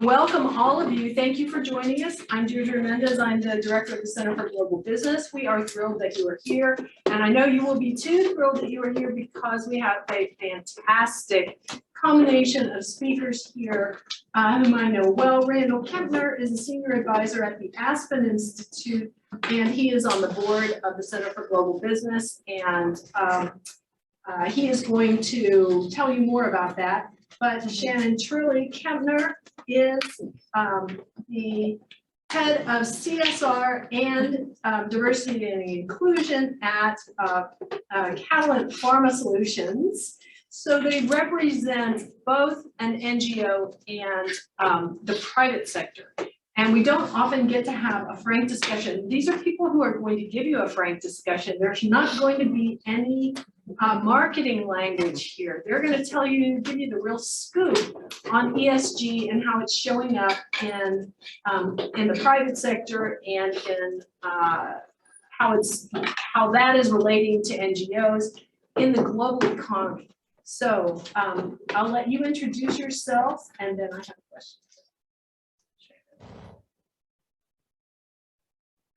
Welcome all of you. Thank you for joining us. I'm Deirdre Mendez. I'm the Director of the Center for Global Business. We are thrilled that you are here. And I know you will be too thrilled that you are here because we have a fantastic combination of speakers here whom I know well. Randall Kempner is a Senior Advisor at the Aspen Institute, and he is on the board of the Center for Global Business. And he is going to tell you more about that. But Shannon Trilli Kempner is the head of CSR and diversity and inclusion at Catalent Pharma Solutions. So they represent both an NGO and the private sector. And we don't often get to have a frank discussion. These are people who are going to give you a frank discussion. There's not going to be any marketing language here. They're going to tell you, give you the real scoop on ESG and how it's showing up in the private sector and in how that is relating to NGOs in the global economy. So I'll let you introduce yourself, and then I have questions.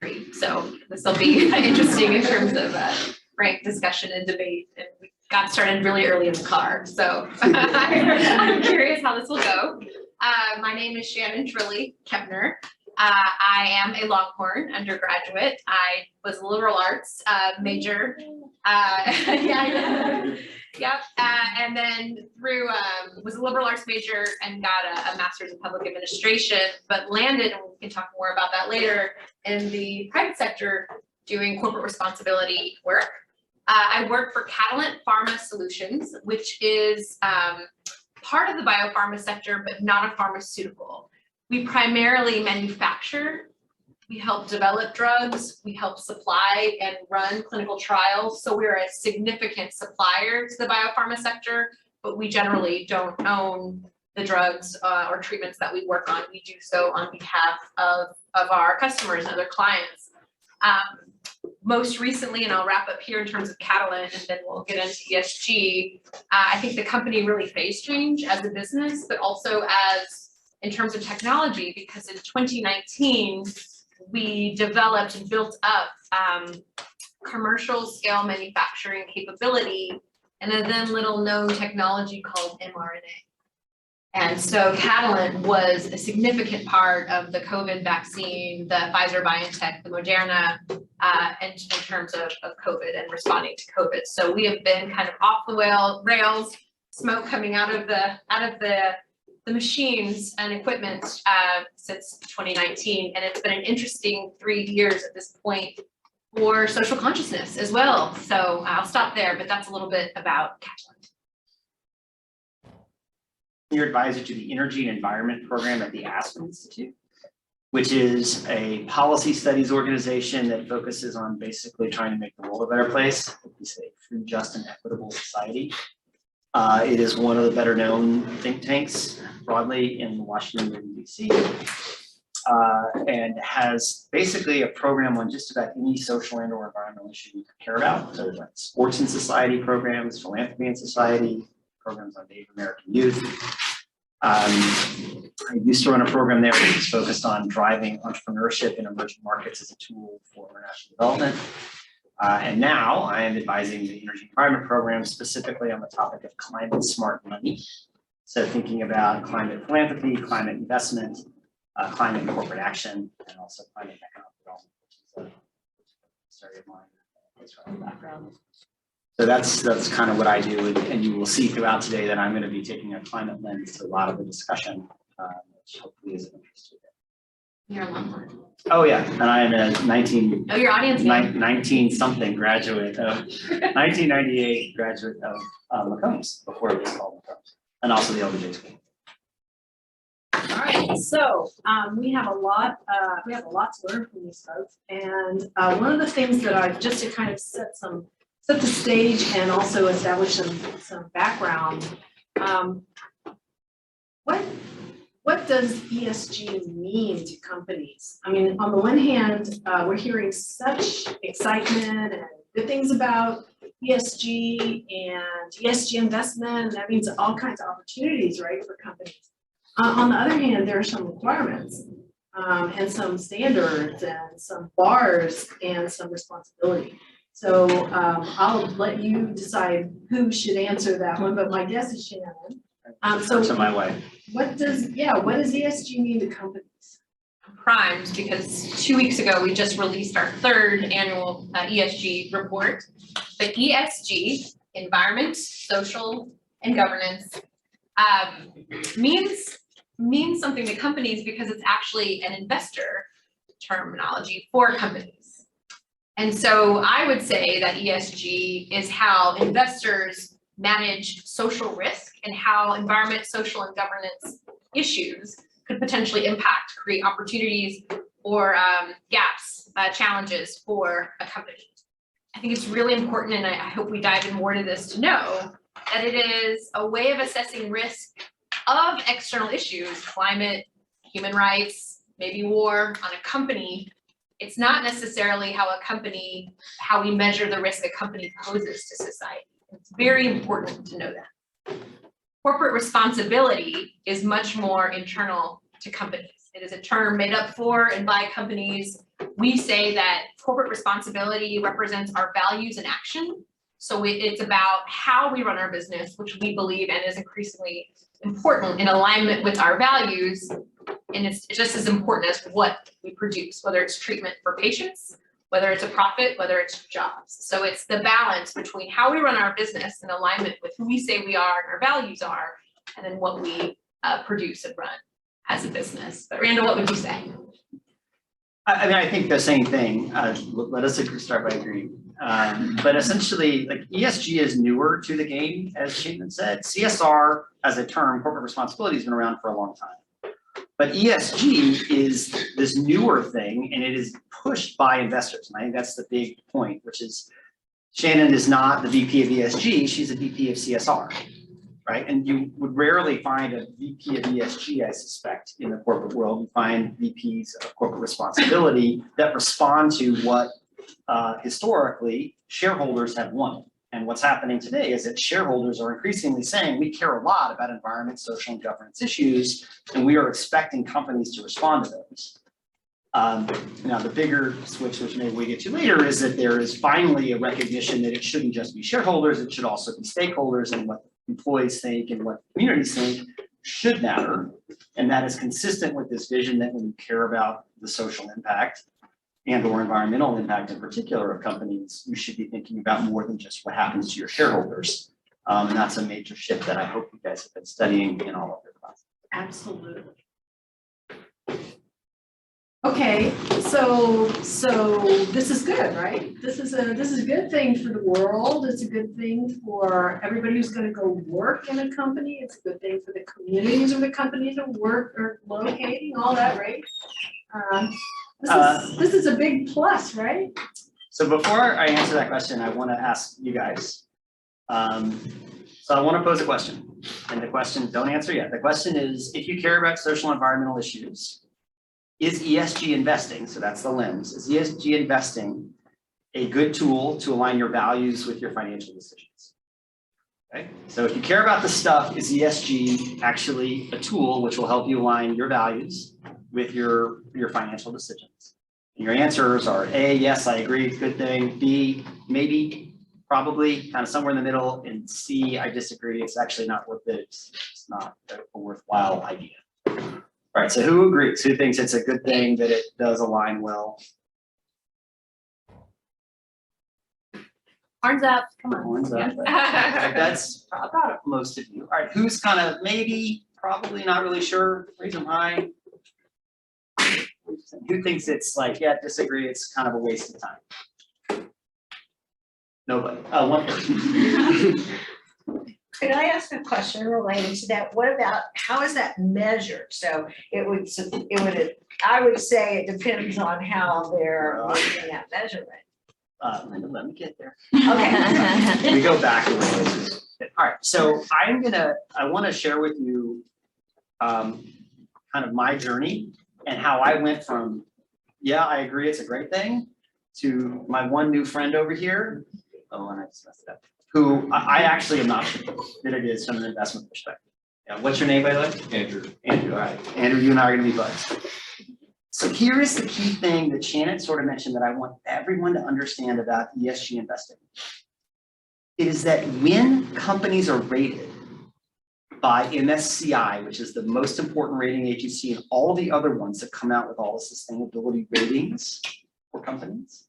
Great. So this will be interesting in terms of frank discussion and debate. And we got started really early in the car, so I'm curious how this will go. My name is Shannon Trilli Kempner. I am a Longhorn undergraduate. I was a liberal arts major. And then was a liberal arts major and got a master's in public administration, but landed, and we can talk more about that later, in the private sector doing corporate responsibility work. I work for Catalent Pharma Solutions, which is part of the biopharma sector, but not a pharmaceutical. We primarily manufacture. We help develop drugs, we help supply and run clinical trials. So we're a significant supplier to the biopharma sector, but we generally don't own the drugs or treatments that we work on. We do so on behalf of our customers and other clients. Most recently, and I'll wrap up here in terms of Catalent, and then we'll get into ESG, I think the company really faced change as a business, but also as in terms of technology, because in 2019, we developed and built up commercial scale manufacturing capability and a then little known technology called mRNA. And so Catalent was a significant part of the COVID vaccine, the Pfizer, BioNTech, the Moderna, in terms of COVID and responding to COVID. So we have been kind of off the rails, smoke coming out of the machines and equipment since 2019, and it's been an interesting 3 years at this point for social consciousness as well. So I'll stop there, but that's a little bit about Catalent. Senior advisor to the Energy and Environment Program at the Aspen Institute, which is a policy studies organization that focuses on basically trying to make the world a better place. We say free, just, and equitable society. It is one of the better known think tanks broadly in Washington, D.C. And has basically a program on just about any social and or environmental issue you care about. So there's like sports in society programs, philanthropy in society, programs on Native American youth. I used to run a program there which is focused on driving entrepreneurship in emerging markets as a tool for international development. And now I am advising the Energy Environment Program specifically on the topic of climate smart money. So thinking about climate philanthropy, climate investment, climate and corporate action, and also climate and economic development, which is a story of mine background. So that's kind of what I do, and you will see throughout today that I'm going to be taking a climate lens to a lot of the discussion, which hopefully is of interest to you. You're a Longhorn. Oh yeah, and I am a 19 something graduate of 1998 graduate of McCombs before it was called McCombs, and also the LBJ School. All right, so we have a lot to learn from these folks, and one of the things that I've just to kind of set the stage and also establish some background. What does ESG mean to companies? I mean, on the one hand, we're hearing such excitement and good things about ESG and ESG investment. That means all kinds of opportunities, right, for companies. On the other hand, there are some requirements, and some standards and some bars and some responsibility. So, I'll let you decide who should answer that one, but my guess is Shannon. So my way. What does ESG mean to companies? Primed because 2 weeks ago, we just released our third annual ESG report. The ESG, environment, social, and governance, means something to companies because it's actually an investor terminology for companies. And so I would say that ESG is how investors manage social risk and how environment, social, and governance issues could potentially impact, create opportunities or gaps, challenges for a company. I think it's really important, and I hope we dive in more to this to know that it is a way of assessing risk of external issues, climate, human rights, maybe war on a company. It's not necessarily how we measure the risk a company poses to society. It's very important to know that. Corporate responsibility is much more internal to companies. It is a term made up for and by companies. We say that corporate responsibility represents our values and action. So it's about how we run our business, which we believe and is increasingly important in alignment with our values. And it's just as important as what we produce, whether it's treatment for patients, whether it's a profit, whether it's jobs. So it's the balance between how we run our business in alignment with who we say we are and our values are, and then what we produce and run as a business. But Randall, what would you say? I mean, I think the same thing. Let us start by agreeing. But essentially, like ESG is newer to the game, as Shannon said. CSR as a term, corporate responsibility, has been around for a long time. But ESG is this newer thing, and it is pushed by investors. And I think that's the big point, which is Shannon is not the VP of ESG, she's a VP of CSR, right? And you would rarely find a VP of ESG, I suspect, in the corporate world. You find VPs of corporate responsibility that respond to what historically shareholders have wanted. And what's happening today is that shareholders are increasingly saying, we care a lot about environment, social, and governance issues, and we are expecting companies to respond to those. Now, the bigger switch, which maybe we get to later, is that there is finally a recognition that it shouldn't just be shareholders, it should also be stakeholders, and what employees think and what communities think should matter. And that is consistent with this vision that when you care about the social impact and or environmental impact in particular of companies, you should be thinking about more than just what happens to your shareholders. And that's a major shift that I hope you guys have been studying in all of your classes. Absolutely. Okay, so this is good, right? This is a good thing for the world. It's a good thing for everybody who's going to go work in a company. It's a good thing for the communities where the companies are locating, all that, right? This is a big plus, right? So before I answer that question, I want to ask you guys. So I want to pose a question, and the question, don't answer yet. The question is, if you care about social and environmental issues, is ESG investing, so that's the lens, is ESG investing a good tool to align your values with your financial decisions? Okay, so if you care about this stuff, is ESG actually a tool which will help you align your values with your financial decisions? And your answers are A, yes, I agree, it's a good thing. B, maybe, probably, kind of somewhere in the middle. And C, I disagree, it's actually not worth it. It's not a worthwhile idea. All right, so who agrees? Who thinks it's a good thing that it does align well? Arms up, come on. Horns up. Yeah. That's about most of you. All right, who's kind of maybe, probably not really sure? Raise them high. Who thinks it's like, yeah, disagree, it's kind of a waste of time? Nobody. One person. Could I ask a question related to that? What about, how is that measured? So I would say it depends on how they're making that measurement. Linda, let me get there. Okay. We go back a little bit. All right, so I want to share with you kind of my journey and how I went from, yeah, I agree, it's a great thing, to my one new friend over here. Oh, and I just messed it up. Who I actually am not sure that it is from an investment perspective. Yeah, what's your name, by the way? Andrew. Andrew, all right. Andrew, you and I are gonna be buds. So here is the key thing that Shannon sort of mentioned that I want everyone to understand about ESG investing. It is that when companies are rated by MSCI, which is the most important rating agency, and all the other ones that come out with all the sustainability ratings for companies,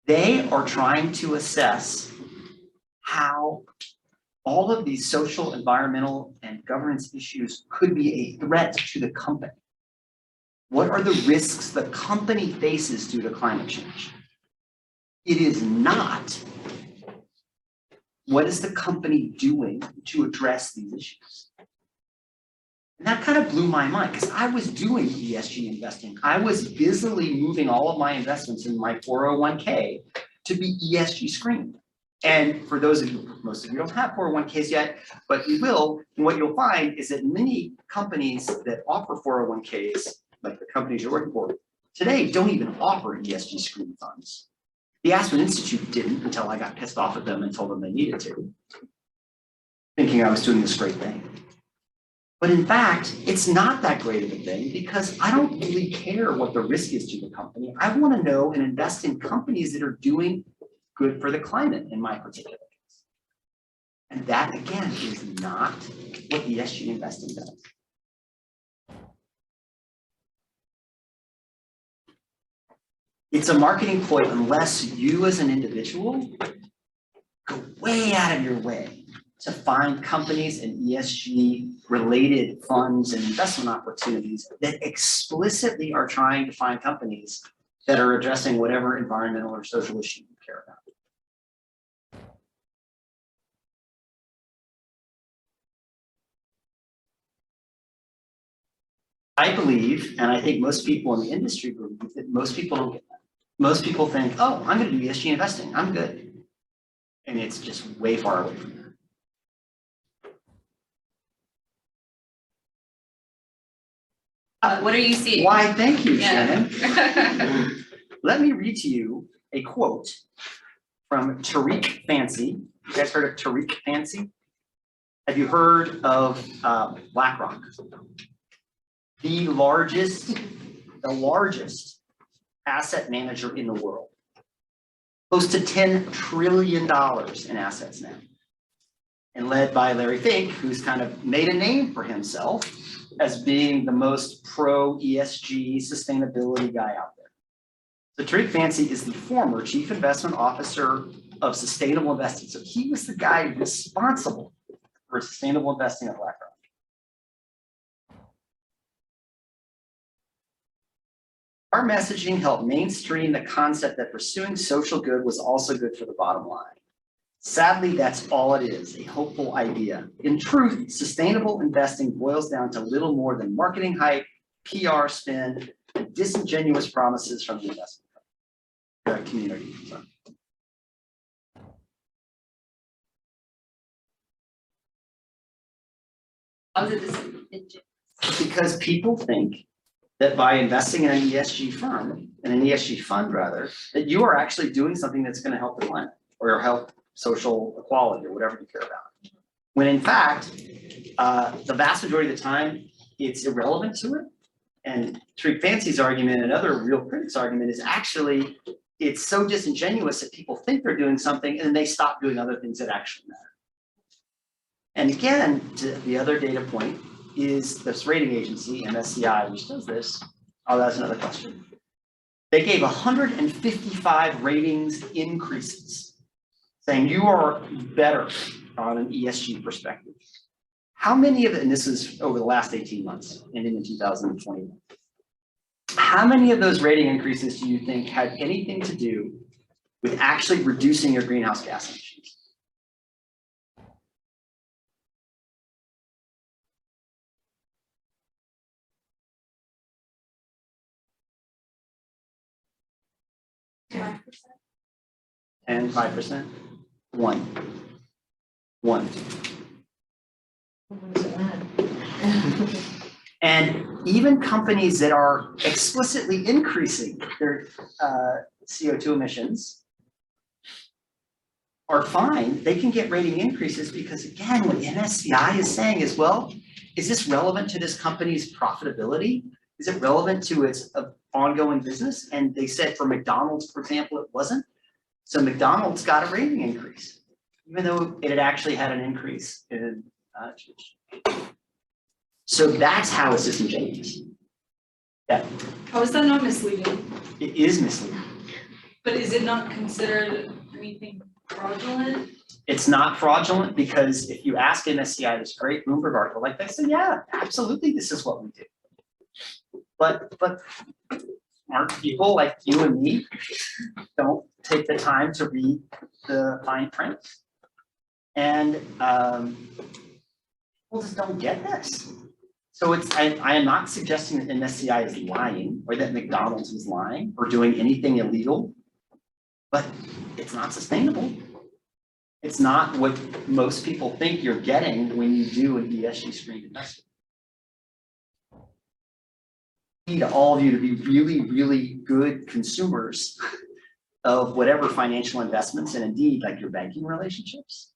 they are trying to assess how all of these social, environmental, and governance issues could be a threat to the company. What are the risks the company faces due to climate change? It is not what is the company doing to address these issues. And that kind of blew my mind because I was doing ESG investing. I was busily moving all of my investments in my 401k to be ESG screened. And for those of you, most of you don't have 401ks yet, but you will. And what you'll find is that many companies that offer 401ks, like the companies you're working for, today don't even offer ESG screened funds. The Aspen Institute didn't until I got pissed off at them and told them they needed to, thinking I was doing this great thing. But in fact, it's not that great of a thing because I don't really care what the risk is to the company. I want to know and invest in companies that are doing good for the climate in my particular case. And that, again, is not what ESG investing does. It's a marketing ploy unless you as an individual go way out of your way to find companies and ESG related funds and investment opportunities that explicitly are trying to find companies that are addressing whatever environmental or social issue you care about. I believe, and I think most people in the industry believe, that most people don't get that. Most people think, oh, I'm going to do ESG investing, I'm good. And it's just way far away from that. What are you seeing? Why, thank you, Yeah. Shannon. Let me read to you a quote from Tariq Fancy. You guys heard of Tariq Fancy? Have you heard of BlackRock? The largest asset manager in the world. Close to $10 trillion in assets now. And led by Larry Fink, who's kind of made a name for himself as being the most pro ESG sustainability guy out there. So Tariq Fancy is the former chief investment officer of sustainable investing. So he was the guy responsible for sustainable investing at BlackRock. Our messaging helped mainstream the concept that pursuing social good was also good for the bottom line. Sadly, that's all it is, a hopeful idea. In truth, sustainable investing boils down to little more than marketing hype, PR spin, and disingenuous promises from the investment community. How is it this? Because people think that by investing in an ESG firm, in an ESG fund rather, that you are actually doing something that's going to help the planet or help social equality or whatever you care about. When in fact, the vast majority of the time, it's irrelevant to it. And Tariq Fancy's argument and other real critics' argument is actually, it's so disingenuous that people think they're doing something and then they stop doing other things that actually matter. And again, to the other data point, is this rating agency, MSCI, which does this. Oh, that's another question. They gave 155 ratings increases, saying you are better on an ESG perspective. How many of it, and this is over the last 18 months, ending in 2021, how many of those rating increases do you think had anything to do with actually reducing your greenhouse gas emissions? And 5%? One. And even companies that are explicitly increasing their CO2 emissions are fine. They can get rating increases because, again, what MSCI is saying is, well, is this relevant to this company's profitability? Is it relevant to its ongoing business? And they said for McDonald's, for example, it wasn't. So McDonald's got a rating increase, even though it had actually had an increase in so that's how a system changes. Yeah, How is that not misleading? it is misleading. But is it not considered anything fraudulent? It's not fraudulent because if you ask MSCI this great Bloomberg article, like they say, yeah, absolutely, this is what we do. But smart people like you and me don't take the time to read the fine print. And people just don't get this. So I am not suggesting that MSCI is lying or that McDonald's is lying or doing anything illegal, but it's not sustainable. It's not what most people think you're getting when you do an ESG screened investment. I need all of you to be really, really good consumers of whatever financial investments and indeed like your banking relationships.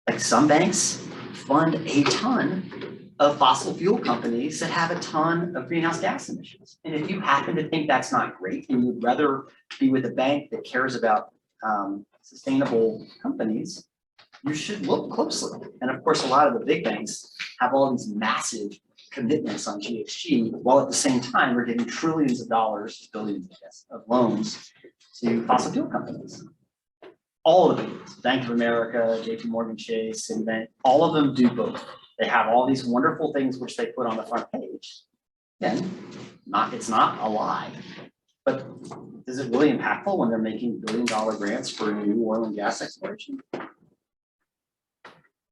Like some banks fund a ton of fossil fuel companies that have a ton of greenhouse gas emissions. And if you happen to think that's not great and you'd rather be with a bank that cares about sustainable companies, you should look closely. And of course, a lot of the big banks have all these massive commitments on GHG, while at the same time, we're giving trillions of dollars, billions of loans to fossil fuel companies. All of them, Bank of America, JP Morgan Chase, Citibank, all of them do both. They have all these wonderful things which they put on the front page. Again, it's not a lie, but is it really impactful when they're making billion-dollar grants for new oil and gas exploration? Not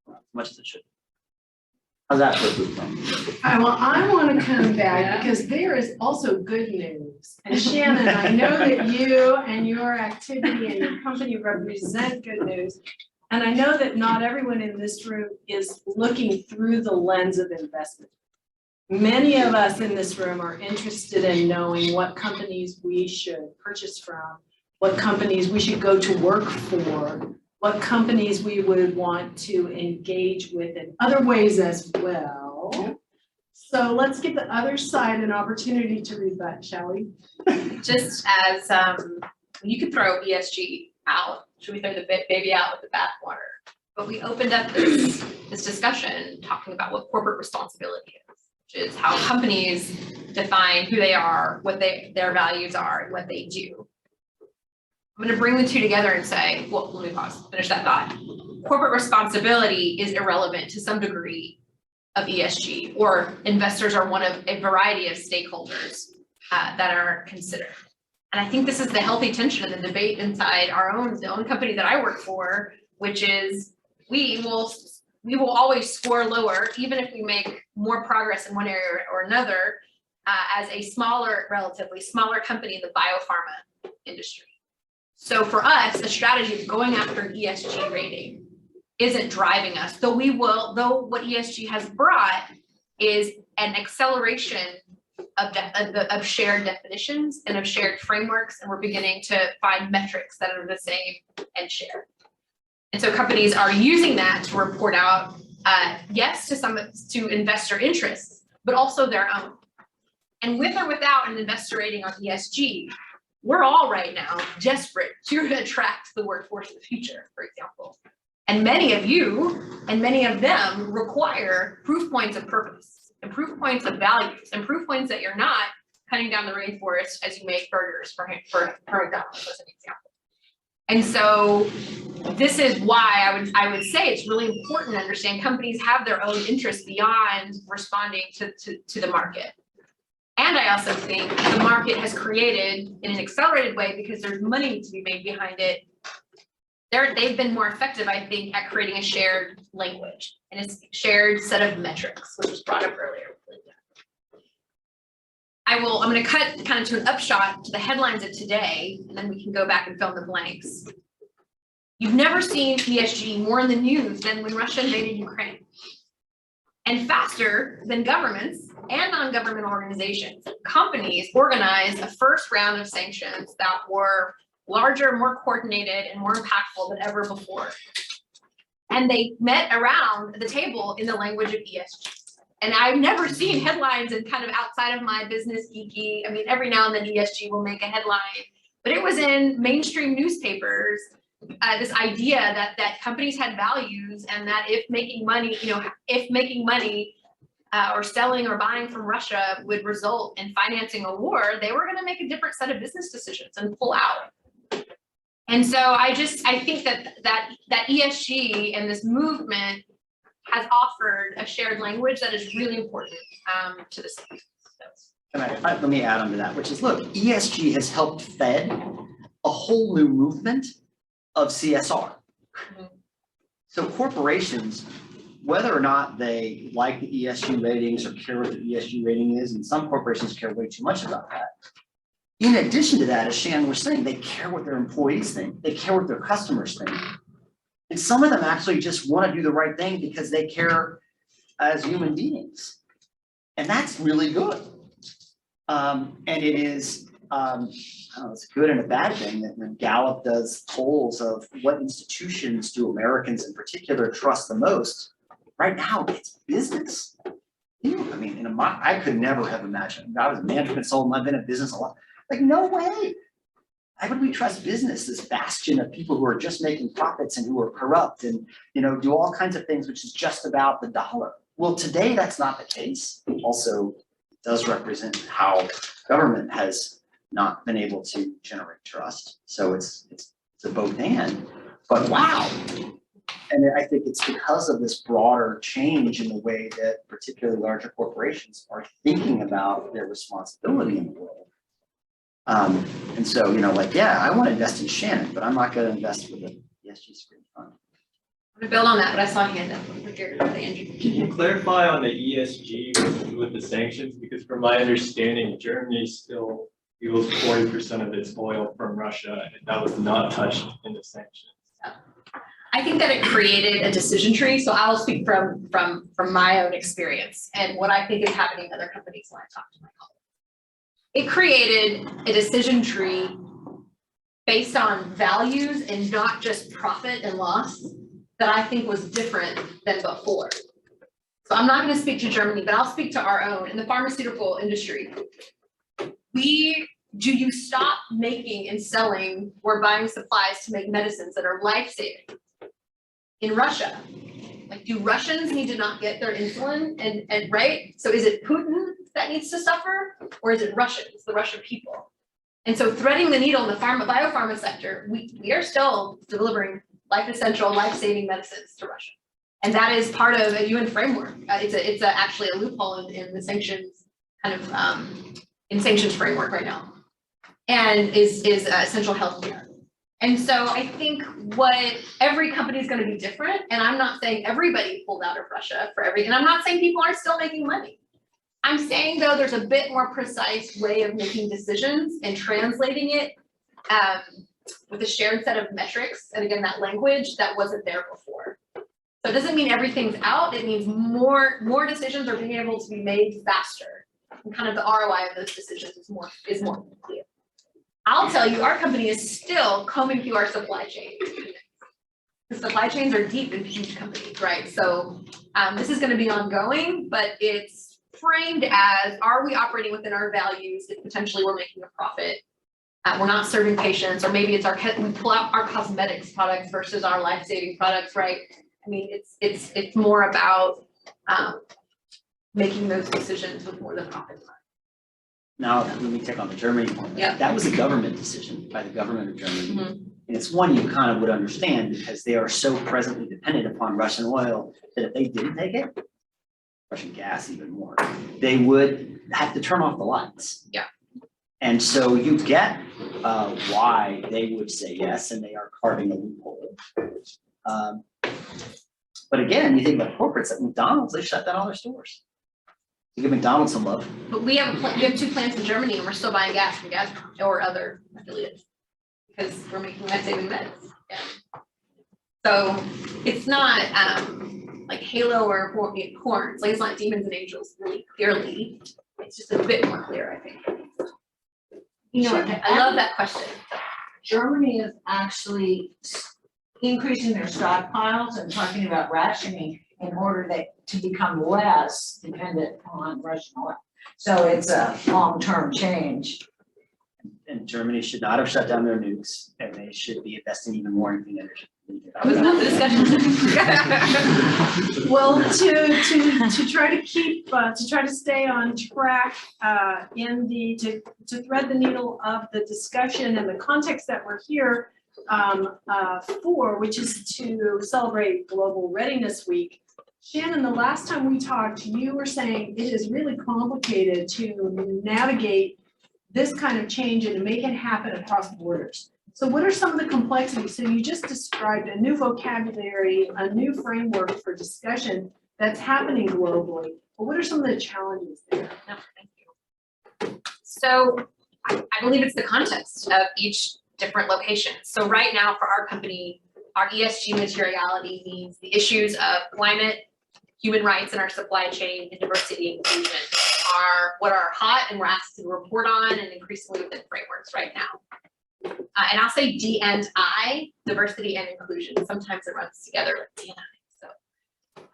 as much as it should. How's that for a food plan? Well, I want to come back because there is also good news. And Shannon, I know that you and your activity and your company represent good news. And I know that not everyone in this room is looking through the lens of investment. Many of us in this room are interested in knowing what companies we should purchase from, what companies we should go to work for, what companies we would want to engage with in other ways as well. So let's give the other side an opportunity to rebut, shall we? Just as you could throw ESG out, should we throw the baby out with the bathwater? But we opened up this discussion talking about what corporate responsibility is, which is how companies define who they are, what their values are, and what they do. I'm going to bring the two together and say, well, let me pause, finish that thought. Corporate responsibility is irrelevant to some degree of ESG, or investors are one of a variety of stakeholders that are considered. And I think this is the healthy tension in the debate inside the own company that I work for, which is we will always score lower, even if we make more progress in one area or another, as a relatively smaller company in the biopharma industry. So for us, the strategy of going after ESG rating isn't driving us, though what ESG has brought is an acceleration of shared definitions and of shared frameworks, and we're beginning to find metrics that are the same and shared. And so companies are using that to report out, yes, to investor interests, but also their own. And with or without an investor rating on ESG, we're all right now desperate to attract the workforce of the future, for example. And many of you and many of them require proof points of purpose and proof points of values and proof points that you're not cutting down the rainforest as you make burgers for McDonald's, as an example. And so this is why I would say it's really important to understand companies have their own interests beyond responding to the market. And I also think the market has created in an accelerated way, because there's money to be made behind it. They've been more effective, I think, at creating a shared language and a shared set of metrics, which was brought up earlier. I'm going to cut kind of to an upshot to the headlines of today, and then we can go back and fill in the blanks. You've never seen ESG more in the news than when Russia invaded Ukraine. And faster than governments and non-government organizations, companies organized a first round of sanctions that were larger, more coordinated, and more impactful than ever before. And they met around the table in the language of ESG. And I've never seen headlines and kind of outside of my business geeky, I mean, every now and then ESG will make a headline, but it was in mainstream newspapers. This idea that companies had values and that if making money, or selling or buying from Russia would result in financing a war, they were going to make a different set of business decisions and pull out. And so I think that ESG and this movement has offered a shared language that is really important to the city. Let me add on to that, which is, look, ESG has helped fed a whole new movement of CSR. So corporations, whether or not they like the ESG ratings or care what the ESG rating is, and some corporations care way too much about that. In addition to that, as Shannon was saying, they care what their employees think, they care what their customers think. And some of them actually just want to do the right thing because they care as human beings. And that's really good. And it is, I don't know, it's a good and a bad thing that when Gallup does polls of what institutions do Americans in particular trust the most, right now it's business. I mean, I could never have imagined, I was a management consultant, I've been in business a lot, like no way. Why would we trust business, this bastion of people who are just making profits and who are corrupt and, do all kinds of things, which is just about the dollar? Well, today that's not the case. Also, it does represent how government has not been able to generate trust. So it's a both and, but wow. And I think it's because of this broader change in the way that particularly larger corporations are thinking about their responsibility in the world. And so, yeah, I want to invest in Shannon, but I'm not going to invest with the ESG screen fund. I'm gonna build on that, but I saw a hand up over here with the engine. Can you clarify on the ESG with the sanctions? Because from my understanding, Germany still fuels 40% of its oil from Russia, and that was not touched in the sanctions. I think that it created a decision tree. So I will speak from my own experience and what I think is happening in other companies when I talk to my colleagues. It created a decision tree based on values and not just profit and loss that I think was different than before. So I'm not going to speak to Germany, but I'll speak to our own in the pharmaceutical industry. Do you stop making and selling or buying supplies to make medicines that are life-saving in Russia? Like, do Russians need to not get their insulin and right? So is it Putin that needs to suffer, or is it Russians, the Russian people? And so threading the needle in the biopharma sector, we are still delivering life-essential, life-saving medicines to Russia. And that is part of a UN framework. It's actually a loophole in the sanctions in sanctions framework right now, and is essential healthcare. And so I think what every company is going to be different, and I'm not saying everybody pulled out of Russia and I'm not saying people aren't still making money. I'm saying though there's a bit more precise way of making decisions and translating it with a shared set of metrics, and again that language that wasn't there before. So it doesn't mean everything's out. It means more decisions are being able to be made faster, and kind of the ROI of those decisions is more clear. I'll tell you, our company is still combing through our supply chain. The supply chains are deep in huge companies, right? So this is going to be ongoing, but it's framed as: are we operating within our values if potentially we're making a profit? We're not serving patients, or maybe it's we pull out our cosmetics products versus our life-saving products, right? I mean, it's more about making those decisions with more than profit. Now, let me take on the Germany one. Yeah. That was a government decision by the government of Germany. Mm-hmm. And it's one you kind of would understand because they are so presently dependent upon Russian oil that if they didn't take it, Russian gas even more, they would have to turn off the lights. Yeah. And so you get why they would say yes, and they are carving a loophole. But again, you think about corporates at McDonald's, they shut down all their stores. You give McDonald's some love. But we have 2 plants in Germany, and we're still buying gas from Gazprom or other affiliates because we're making life-saving meds. Yeah. So it's not like Halo or horns. Like, it's not demons and angels really clearly. It's just a bit more clear, I think. I love that question. Germany is actually increasing their stockpiles and talking about rationing. in order to become less dependent on Russian oil. So it's a long-term change. And Germany should not have shut down their nukes, and they should be investing even more in clean energy. That was not the discussion. Well, to try to keep, to try to stay on track, to thread the needle of the discussion and the context that we're here for, which is to celebrate Global Readiness Week. Shannon, the last time we talked, you were saying it is really complicated to navigate this kind of change and to make it happen across borders. So what are some of the complexities? So you just described a new vocabulary, a new framework for discussion that's happening globally. But what are some of the challenges there? No, thank you. So I believe it's the context of each different location. So right now for our company, our ESG materiality means the issues of climate, human rights in our supply chain, and diversity and inclusion are what are hot and we're asked to report on and increasingly within frameworks right now. And I'll say D and I, diversity and inclusion. Sometimes it runs together like D and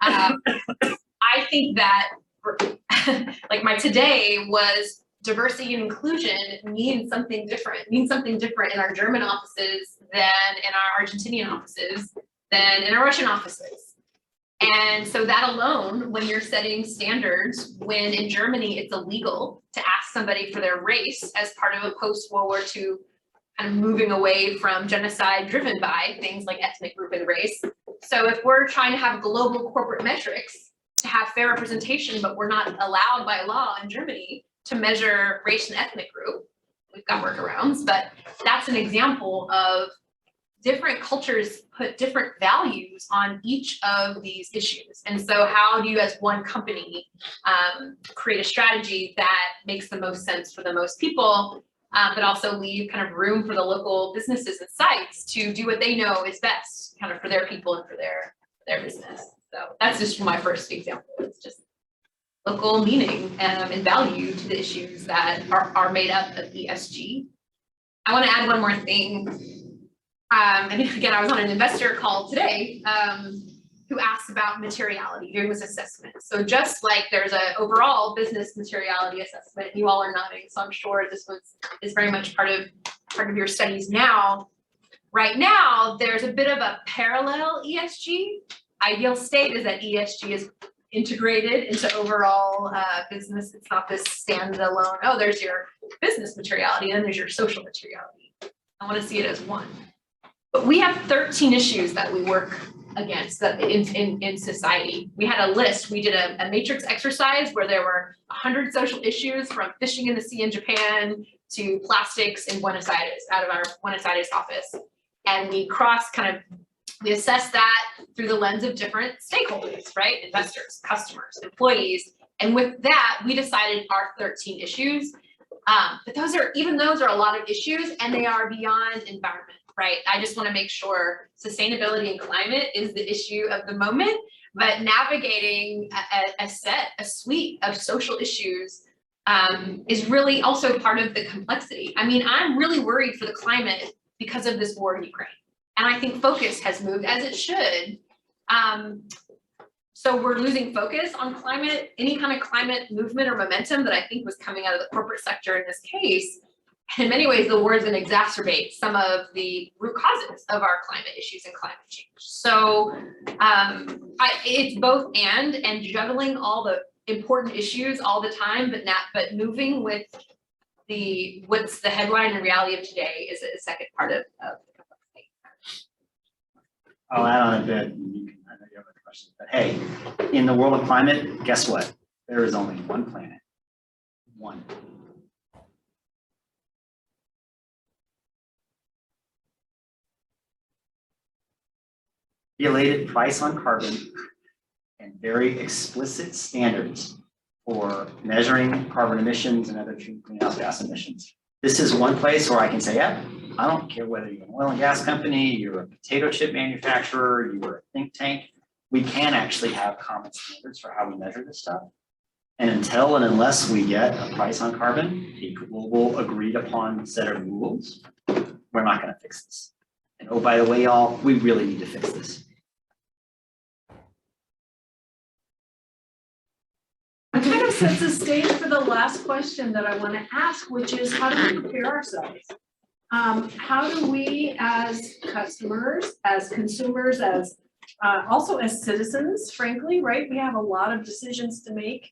I. So I think that like my today was diversity and inclusion means something different in our German offices than in our Argentinian offices, than in our Russian offices. And so that alone, when you're setting standards, when in Germany it's illegal to ask somebody for their race as part of a post-World War II kind of moving away from genocide driven by things like ethnic group and race. So if we're trying to have global corporate metrics to have fair representation, but we're not allowed by law in Germany to measure race and ethnic group, we've got workarounds, but that's an example of different cultures put different values on each of these issues. And so how do you as one company create a strategy that makes the most sense for the most people, but also leave kind of room for the local businesses and sites to do what they know is best kind of for their people and for their business. So that's just my first example. It's just local meaning and value to the issues that are made up of ESG. I want to add one more thing. And again, I was on an investor call today who asked about materiality during this assessment. So just like there's an overall business materiality assessment, you all are nodding, so I'm sure this is very much part of your studies now. Right now, there's a bit of a parallel ESG. Ideal state is that ESG is integrated into overall business. It's not this standalone, oh, there's your business materiality and then there's your social materiality. I want to see it as one. But we have 13 issues that we work against that in society. We had a list. We did a matrix exercise where there were 100 social issues, from fishing in the sea in Japan to plastics in Buenos Aires, out of our Buenos Aires office. And we assessed that through the lens of different stakeholders, right? Investors, customers, employees. And with that, we decided our 13 issues. But those are a lot of issues, and they are beyond environment. Right. I just want to make sure sustainability and climate is the issue of the moment, but navigating a suite of social issues is really also part of the complexity. I mean, I'm really worried for the climate because of this war in Ukraine. And I think focus has moved, as it should. So we're losing focus on climate, any kind of climate movement or momentum that I think was coming out of the corporate sector in this case. In many ways, the war is going to exacerbate some of the root causes of our climate issues and climate change. So it's both and juggling all the important issues all the time, but moving with what's the headline and reality of today is a second part of the complexity. I'll add on a bit. And you can, I know you have a question, but hey, in the world of climate, guess what? There is only one planet. One. Regulated price on carbon and very explicit standards for measuring carbon emissions and other greenhouse gas emissions. This is one place where I can say, yeah, I don't care whether you're an oil and gas company, you're a potato chip manufacturer, you're a think tank, we can actually have common standards for how we measure this stuff. And until and unless we get a price on carbon, a global agreed upon set of rules, we're not going to fix this. And oh, by the way, y'all, we really need to fix this. kind of sets the stage for the last question that I want to ask, which is how do we prepare ourselves? How do we as customers, as consumers, as also as citizens, frankly, right? We have a lot of decisions to make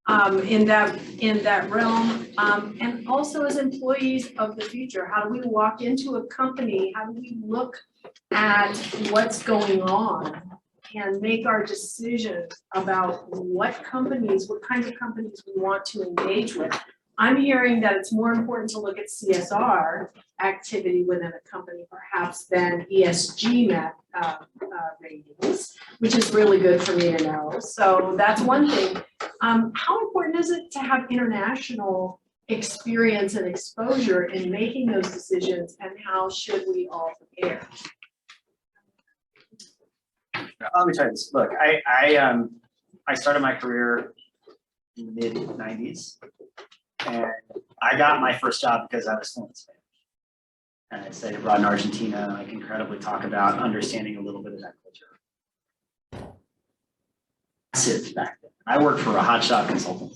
in that realm, and also as employees of the future. How do we walk into a company? How do we look at what's going on and make our decisions about what kind of companies we want to engage with? I'm hearing that it's more important to look at CSR activity within a company perhaps than ESG ratings, which is really good for me to know. So that's one thing. How important is it to have international experience and exposure in making those decisions, and how should we all prepare? Let me try this. Look, I started my career in the mid-90s, and I got my first job because I was fluent in Spanish. And I studied abroad in Argentina, and I can credibly talk about understanding a little bit of that culture. Massive back then. I worked for a hotshot consultant.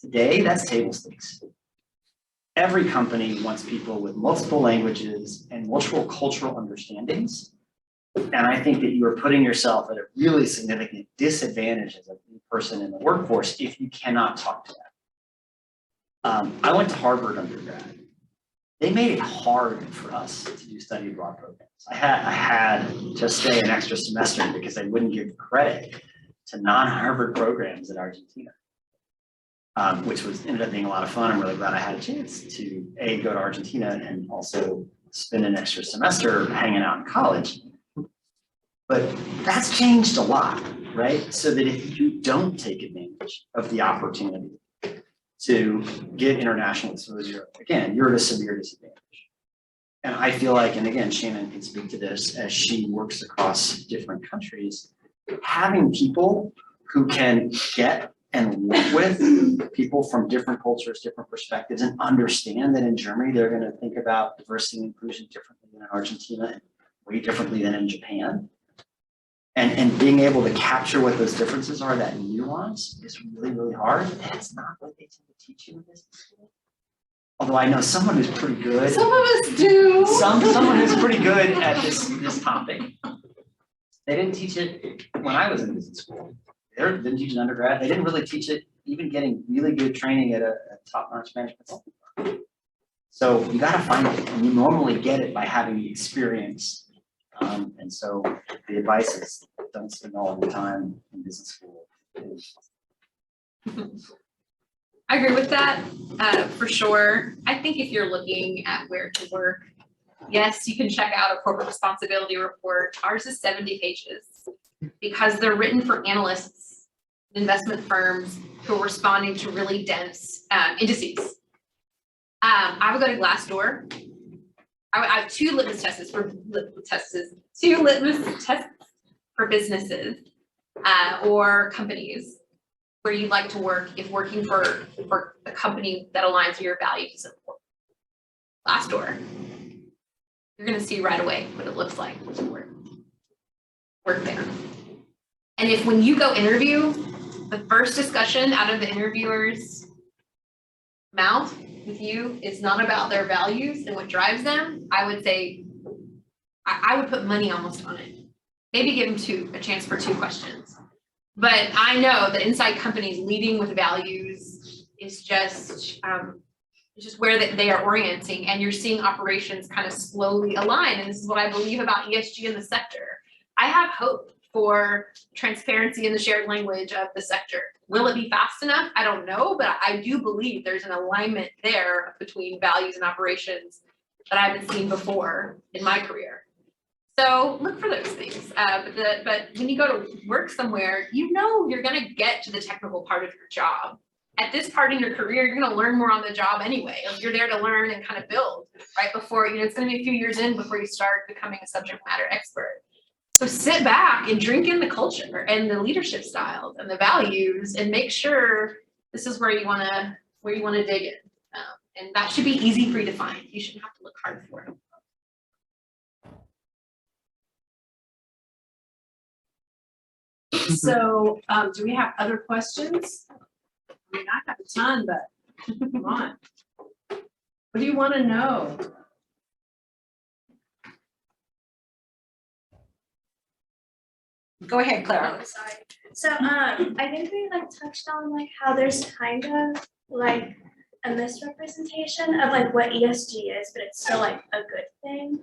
Today, that's table stakes. Every company wants people with multiple languages and multiple cultural understandings. And I think that you are putting yourself at a really significant disadvantage as a person in the workforce if you cannot talk to them. I went to Harvard undergrad. They made it hard for us to do study abroad programs. I had to stay an extra semester because they wouldn't give credit to non-Harvard programs in Argentina, which ended up being a lot of fun. I'm really glad I had a chance to go to Argentina and also spend an extra semester hanging out in college. But that's changed a lot, right? So that if you don't take advantage of the opportunity to get international exposure, again, you're at a severe disadvantage. And I feel like, and again, Shannon can speak to this as she works across different countries, having people who can get and work with people from different cultures, different perspectives, and understand that in Germany, they're going to think about diversity and inclusion differently than in Argentina, and way differently than in Japan. And being able to capture what those differences are, that nuance, is really, really hard. And it's not what they tend to teach you in business school. Although I know someone who's pretty good. Some of us do. Someone who's pretty good at this topic. They didn't teach it when I was in business school. They didn't teach it in undergrad. They didn't really teach it even getting really good training at a top-notch management consulting firm. So you got to find it, and you normally get it by having the experience. And so the advice is don't spend all of your time in business school. I agree with that, for sure. I think if you're looking at where to work, yes, you can check out a corporate responsibility report. Ours is 70 pages because they're written for analysts, investment firms who are responding to really dense indices. I would go to Glassdoor. I have two litmus tests for businesses or companies where you'd like to work if working for a company that aligns with your values and support. Glassdoor. You're going to see right away what it looks like to work there. And if when you go interview, the first discussion out of the interviewer's mouth with you is not about their values and what drives them, I would say, I would put money almost on it. Maybe give them a chance for 2 questions. But I know that inside companies, leading with values is just where they are orienting, and you're seeing operations kind of slowly align. And this is what I believe about ESG in the sector. I have hope for transparency in the shared language of the sector. Will it be fast enough? I don't know, but I do believe there's an alignment there between values and operations that I haven't seen before in my career. So look for those things. But when you go to work somewhere, you know you're going to get to the technical part of your job. At this part in your career, you're going to learn more on the job anyway. You're there to learn and kind of build right before, it's going to be a few years in before you start becoming a subject matter expert. So sit back and drink in the culture and the leadership styles and the values, and make sure this is where you want to dig in. And that should be easy for you to find. You shouldn't have to look hard for it. So, do we have other questions? I mean, I have a ton, but come on. What do you want to know? Go ahead, Clara. Oh, sorry. So, I think we like touched on like how there's kind of like a misrepresentation of like what ESG is, but it's still like a good thing.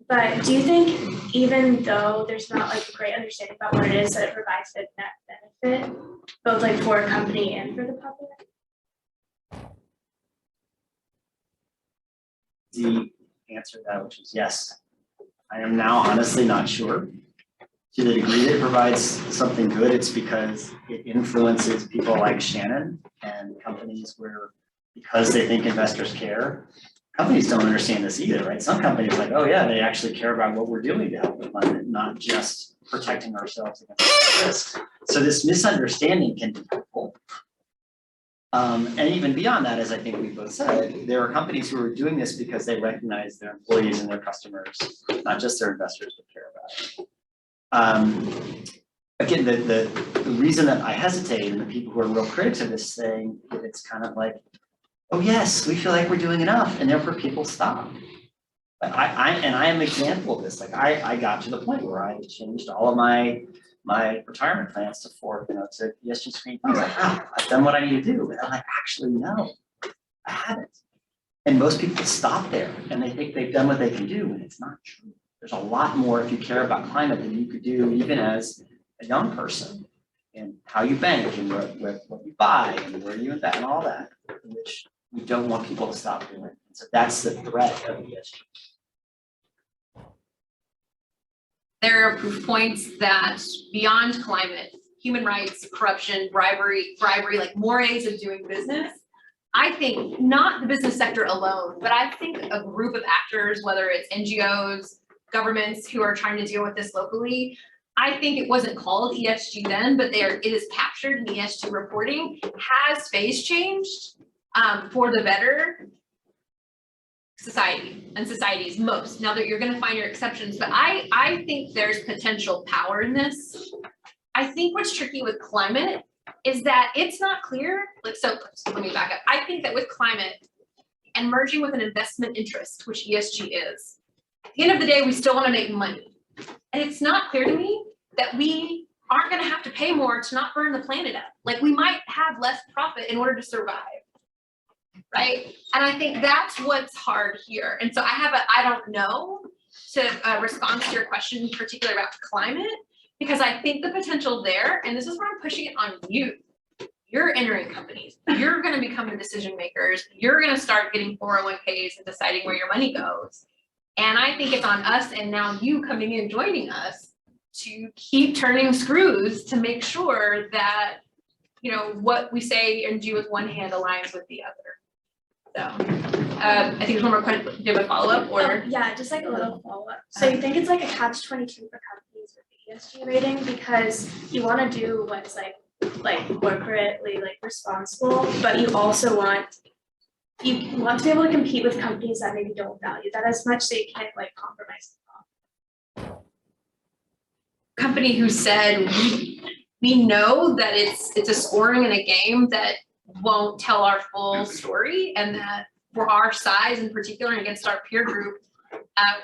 But do you think even though there's not like a great understanding about what it is, that it provides a net benefit, both like for a company and for the public? The answer to that, which is yes. I am now honestly not sure. To the degree that it provides something good, it's because it influences people like Shannon and companies where, because they think investors care, companies don't understand this either, right? Some companies are like, oh yeah, they actually care about what we're doing to help the climate, not just protecting ourselves against risk. So this misunderstanding can be helpful. And even beyond that, as I think we both said, there are companies who are doing this because they recognize their employees and their customers, not just their investors, would care about it. Again, the reason that I hesitate, and the people who are real critics of this saying, it's kind of like, oh yes, we feel like we're doing enough, and therefore people stop. But I am an example of this. Like I got to the point where I changed all of my retirement plans to to ESG screen. I was like, wow, I've done what I need to do. And I'm like, actually, no, I haven't. And most people stop there and they think they've done what they can do, and it's not true. There's a lot more if you care about climate than you could do even as a young person, and how you bank and what you buy and where you invest and all that, which we don't want people to stop doing. And so that's the threat of ESG. There are proof points that beyond climate, human rights, corruption, bribery, like mores of doing business, I think not the business sector alone, but I think a group of actors, whether it's NGOs, governments who are trying to deal with this locally, I think it wasn't called ESG then, but it is captured in ESG reporting, has phase changed for the better society and societies most. Now that you're going to find your exceptions, but I think there's potential power in this. I think what's tricky with climate is that it's not clear. Like, so let me back up. I think that with climate and merging with an investment interest, which ESG is, at the end of the day, we still want to make money. And it's not clear to me that we aren't going to have to pay more to not burn the planet up. Like we might have less profit in order to survive. Right? And I think that's what's hard here. And so I don't know to respond to your question in particular about climate, because I think the potential there, and this is where I'm pushing it on you. You're entering companies. You're going to become the decision makers. You're going to start getting 401ks and deciding where your money goes. And I think it's on us, and now you coming in, joining us, to keep turning screws to make sure that, you know, what we say and do with one hand aligns with the other. So I think there's one more question. Do you have a follow-up or? Oh, yeah, just like a little follow-up. So you think it's like a catch-22 for companies with the ESG rating, because you want to do what's like corporately like responsible, but you also want to be able to compete with companies that maybe don't value that as much, so you can't like compromise the profit. Company who said we know that it's a scoring in a game that won't tell our full story, and that for our size in particular and against our peer group,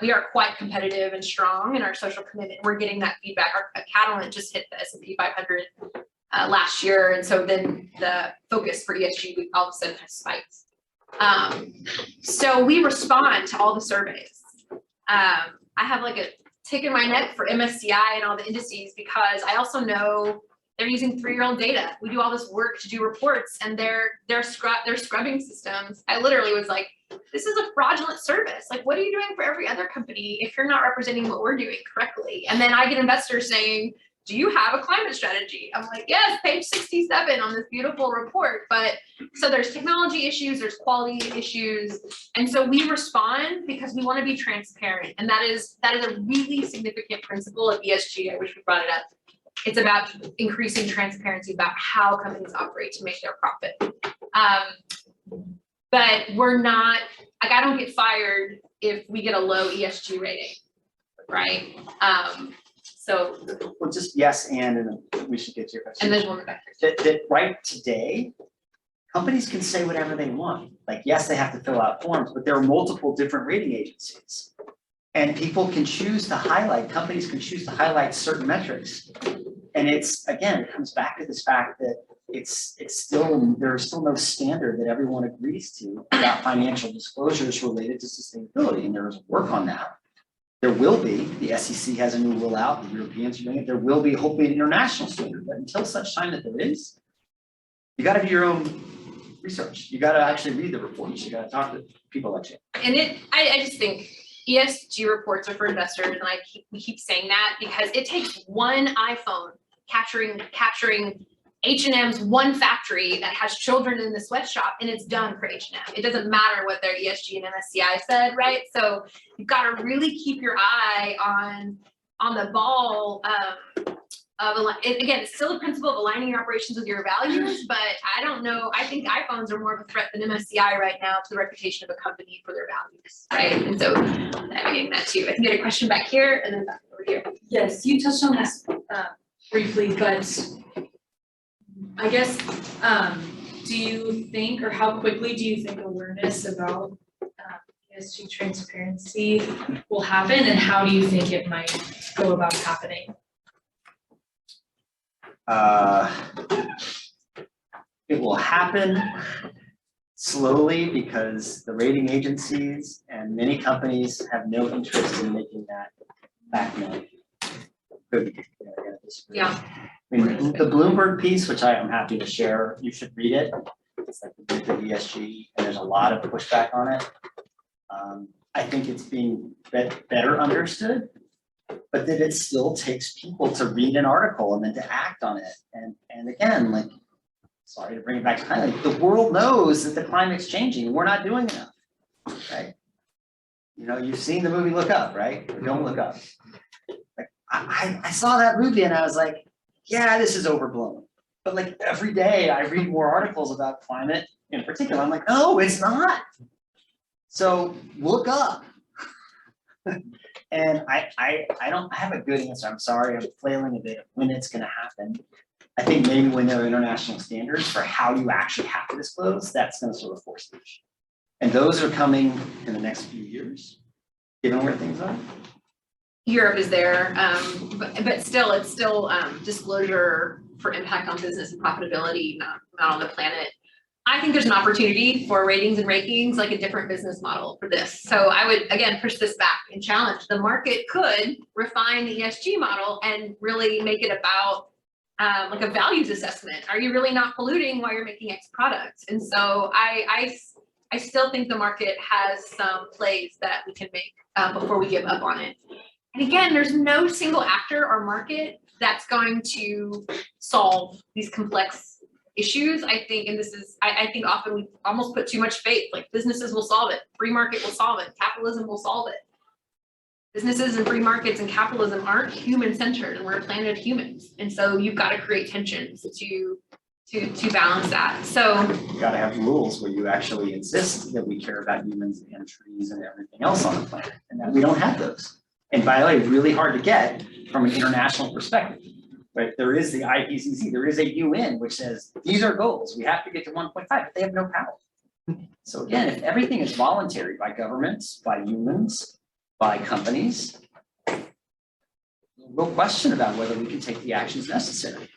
we are quite competitive and strong in our social commitment. We're getting that feedback. Our Catalent just hit the S&P 500 last year, and so then the focus for ESG all of a sudden has spiked. So we respond to all the surveys. I have like a tick in my neck for MSCI and all the indices, because I also know they're using 3-year-old data. We do all this work to do reports, and they're scrubbing systems. I literally was like, this is a fraudulent service. Like, what are you doing for every other company if you're not representing what we're doing correctly? And then I get investors saying, do you have a climate strategy? I'm like, yes, page 67 on this beautiful report. But so there's technology issues, there's quality issues. And so we respond because we want to be transparent. And that is a really significant principle of ESG. I wish we brought it up. It's about increasing transparency about how companies operate to make their profit. But we're not, like, I don't get fired if we get a low ESG rating, right? So, Well, just yes, and then we should get to your question. and there's one back there. That right today, companies can say whatever they want. Like, yes, they have to fill out forms, but there are multiple different rating agencies. And people can choose to highlight, companies can choose to highlight certain metrics. And it's, again, it comes back to this fact that it's still, there's still no standard that everyone agrees to about financial disclosures related to sustainability, and there's work on that. There will be, the SEC has a new rule out, the Europeans are doing it, there will be hopefully an international standard, but until such time that there is, you gotta do your own research. You gotta actually read the reports, you gotta talk to people like you. And I just think ESG reports are for investors, and we keep saying that because it takes one iPhone capturing H&M's one factory that has children in the sweatshop, and it's done for H&M. It doesn't matter what their ESG and MSCI said, right? So you've got to really keep your eye on the ball again, it's still a principle of aligning your operations with your values, but I don't know, I think iPhones are more of a threat than MSCI right now to the reputation of a company for their values, right? And so I'm getting that too. I can get a question back here and then back over here. Yes, you touched on this briefly, but I guess, do you think, or how quickly do you think awareness about ESG transparency will happen, and how do you think it might go about happening? It will happen slowly because the rating agencies and many companies have no interest in making that back known. Yeah. I mean, the Bloomberg piece, which I am happy to share, you should read it. It's like the ESG, and there's a lot of pushback on it. I think it's being better understood, but that it still takes people to read an article and then to act on it. And again, like, sorry to bring it back to climate, the world knows that the climate's changing. We're not doing enough, right? You know, you've seen the movie Look Up, right? Or Don't Look Up. Like, I saw that movie and I was like, yeah, this is overblown. But like every day I read more articles about climate in particular. I'm like, no, it's not. So look up. And I have a good answer. I'm sorry, I'm flailing a bit of when it's gonna happen. I think maybe when there are international standards for how you actually have to disclose, that's gonna sort of force the issue. And those are coming in the next few years, given where things are. Europe is there, but still, it's still disclosure for impact on business and profitability, not on the planet. I think there's an opportunity for ratings and rankings, like a different business model for this. So I would, again, push this back and challenge. The market could refine the ESG model and really make it about like a values assessment. Are you really not polluting while you're making X products? And so I still think the market has some plays that we can make before we give up on it. And again, there's no single actor or market that's going to solve these complex issues. I think, and this is, I think often we almost put too much faith, like businesses will solve it, free market will solve it, capitalism will solve it. Businesses and free markets and capitalism aren't human-centered, and we're a planet of humans. And so you've got to create tensions to balance that. So You gotta have rules where you actually insist that we care about humans and trees and everything else on the planet, and that we don't have those. And by the way, really hard to get from an international perspective, right? There is the IPCC, there is a UN which says, these are goals, we have to get to 1.5, but they have no power. So again, if everything is voluntary by governments, by humans, by companies, no question about whether we can take the actions necessary.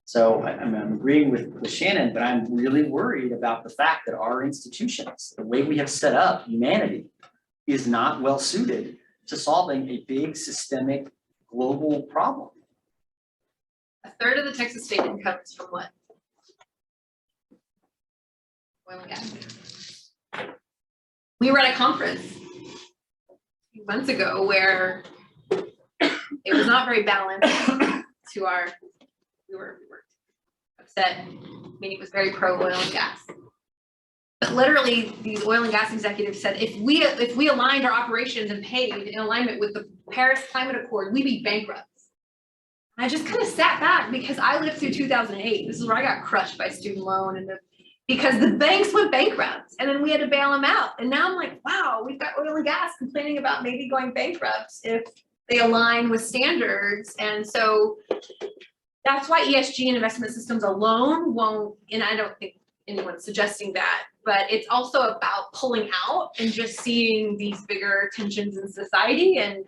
So I'm agreeing with Shannon, but I'm really worried about the fact that our institutions, the way we have set up humanity, is not well suited to solving a big systemic global problem. a third of the Texas state income is from what? Oil and gas. We were at a conference a few months ago where it was not very balanced to our, we were upset, meaning it was very pro oil and gas. But literally, these oil and gas executives said, if we aligned our operations and paid in alignment with the Paris Climate Accord, we'd be bankrupt. I just kind of sat back because I lived through 2008. This is where I got crushed by student loan and because the banks went bankrupt and then we had to bail them out. And now I'm like, wow, we've got oil and gas complaining about maybe going bankrupt if they align with standards. And so that's why ESG and investment systems alone won't, and I don't think anyone's suggesting that, but it's also about pulling out and just seeing these bigger tensions in society and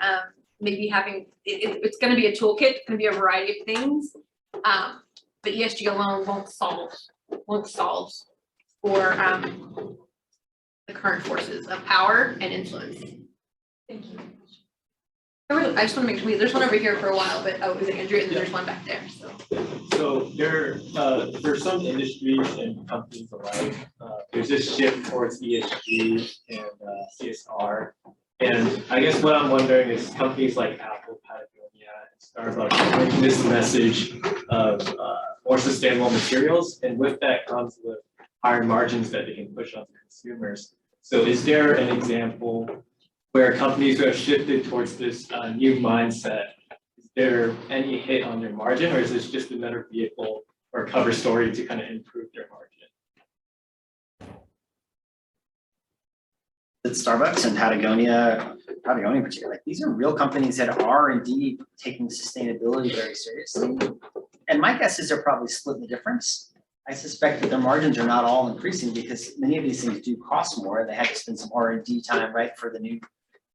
maybe having, it's gonna be a toolkit, it's gonna be a variety of things. But ESG alone won't solve for the current forces of power and influence. Thank you. I just wanna make sure, there's one over here for a while, but it was Andrew, and then there's one back there, so. So there, for some industries and companies alike, there's this shift towards ESG and CSR. And I guess what I'm wondering is companies like Apple, Patagonia, and Starbucks bring this message of more sustainable materials, and with that comes with higher margins that they can push on consumers. So is there an example where companies who have shifted towards this new mindset, is there any hit on their margin, or is this just another vehicle or cover story to kind of improve their margin? Starbucks and Patagonia in particular, like these are real companies that are indeed taking sustainability very seriously. And my guess is they're probably splitting the difference. I suspect that their margins are not all increasing because many of these things do cost more. They had to spend some R&D time, right, for the new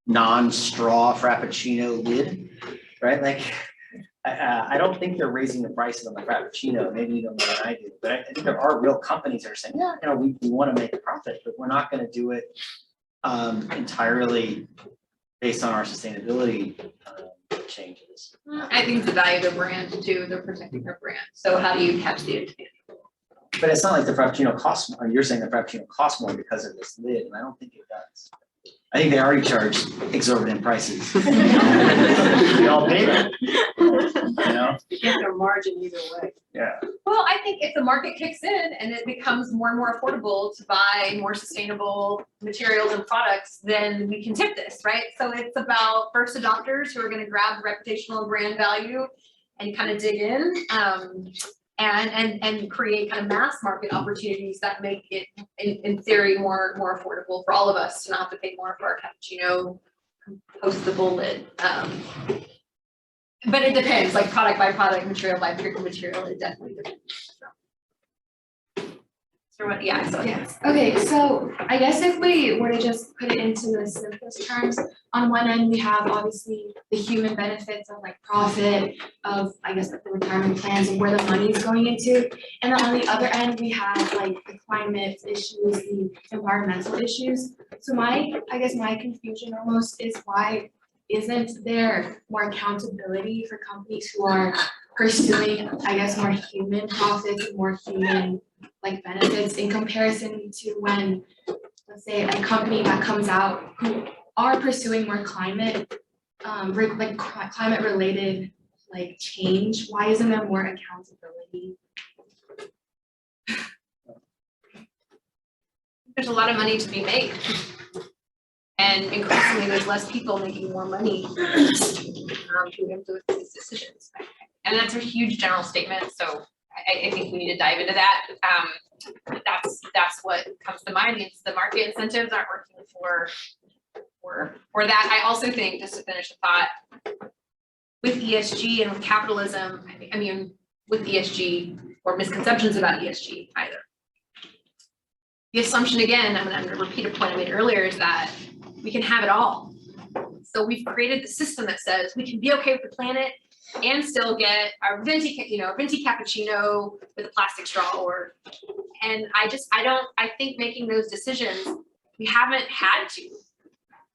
non-straw Frappuccino lid, right? Like, I don't think they're raising the prices on the Frappuccino. Maybe you don't know what I do, but I think there are real companies that are saying, yeah, you know, we want to make a profit, but we're not going to do it entirely based on our sustainability changes. I think it's the value of their brand too, they're protecting their brand, so how do you catch the attention? But it's not like the Frappuccino costs more. You're saying the Frappuccino costs more because of this lid, and I don't think it does. I think they already charge exorbitant prices. We all pay them, you know? You get their margin either way. Yeah. Well, I think if the market kicks in and it becomes more and more affordable to buy more sustainable materials and products, then we can tip this, right? So it's about first adopters who are going to grab the reputational and brand value and kind of dig in and create kind of mass market opportunities that make it in theory more affordable for all of us to not have to pay more for our cappuccino compostable lid. But it depends, like product by product, material by material, it definitely depends. So what, yeah, so Yes, okay, so I guess if we were to just put it into the simplest terms, on one end, we have obviously the human benefits of like profit, of I guess like the retirement plans and where the money is going into. And then on the other end, we have like the climate issues, the environmental issues. So I guess my confusion almost is why isn't there more accountability for companies who are pursuing, I guess, more human profits and more human like benefits in comparison to when, let's say, a company that comes out who are pursuing more climate, climate related like change? Why isn't there more accountability? there's a lot of money to be made. And increasingly, there's less people making more money who influence these decisions. And that's a huge general statement, so I think we need to dive into that. That's what comes to mind. It's the market incentives aren't working for that. I also think, just to finish the thought, with ESG and with capitalism, I mean, with ESG or misconceptions about ESG either. The assumption again, I'm going to repeat a point I made earlier, is that we can have it all. So we've created the system that says we can be okay with the planet and still get our venti cappuccino with a plastic straw, I think making those decisions, we haven't had to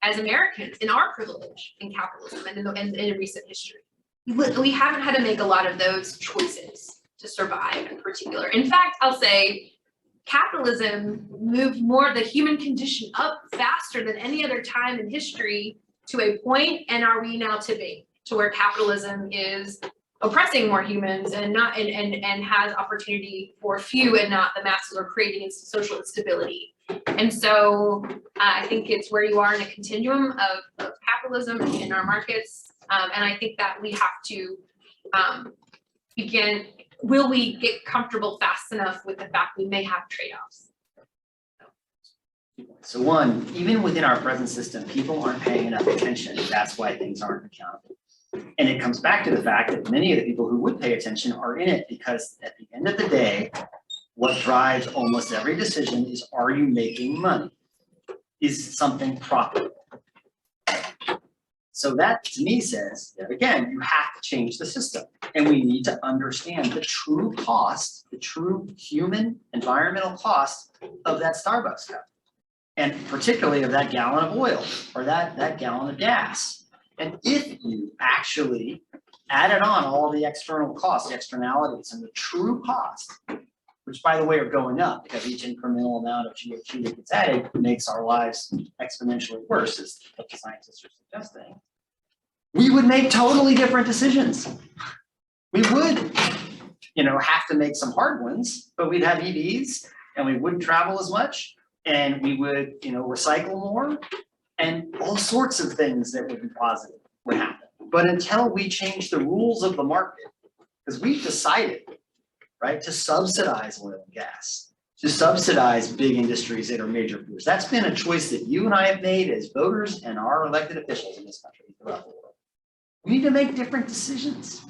as Americans in our privilege in capitalism and in recent history. We haven't had to make a lot of those choices to survive in particular. In fact, I'll say capitalism moved more the human condition up faster than any other time in history to a point, and are we now tipping to where capitalism is oppressing more humans and not and has opportunity for few and not the masses, or creating social instability. And so I think it's where you are in a continuum of capitalism in our markets, and I think that we have to begin. Will we get comfortable fast enough with the fact we may have trade-offs? So one, even within our present system, people aren't paying enough attention. That's why things aren't accountable. And it comes back to the fact that many of the people who would pay attention are in it because at the end of the day, what drives almost every decision is, are you making money? Is something profitable? So that to me says that again, you have to change the system and we need to understand the true cost, the true human environmental cost of that Starbucks cup. And particularly of that gallon of oil or that gallon of gas. And if you actually added on all the external costs, the externalities and the true cost, which by the way are going up because each incremental amount of GHG that gets added makes our lives exponentially worse, as what the scientists are suggesting, we would make totally different decisions. We would, have to make some hard ones, but we'd have EVs and we wouldn't travel as much. And we would, recycle more and all sorts of things that would be positive would happen. But until we change the rules of the market, because we've decided, right, to subsidize oil and gas, to subsidize big industries that are major polluters. That's been a choice that you and I have made as voters and our elected officials in this country throughout the world. We need to make different decisions.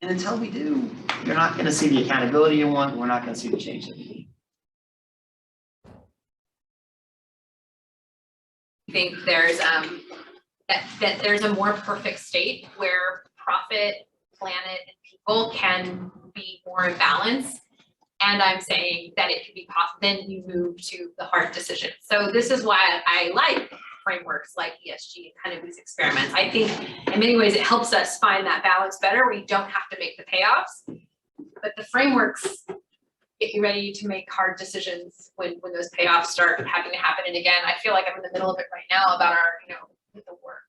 And until we do, you're not going to see the accountability you want. We're not going to see the change that we need. Think there's that there's a more perfect state where profit, planet, and people can be more in balance. And I'm saying that it can be possible, then you move to the hard decision. So this is why I like frameworks like ESG and kind of these experiments. I think in many ways it helps us find that balance better where you don't have to make the payoffs, but the frameworks get you ready to make hard decisions when those payoffs start having to happen. And again, I feel like I'm in the middle of it right now about our, with the work.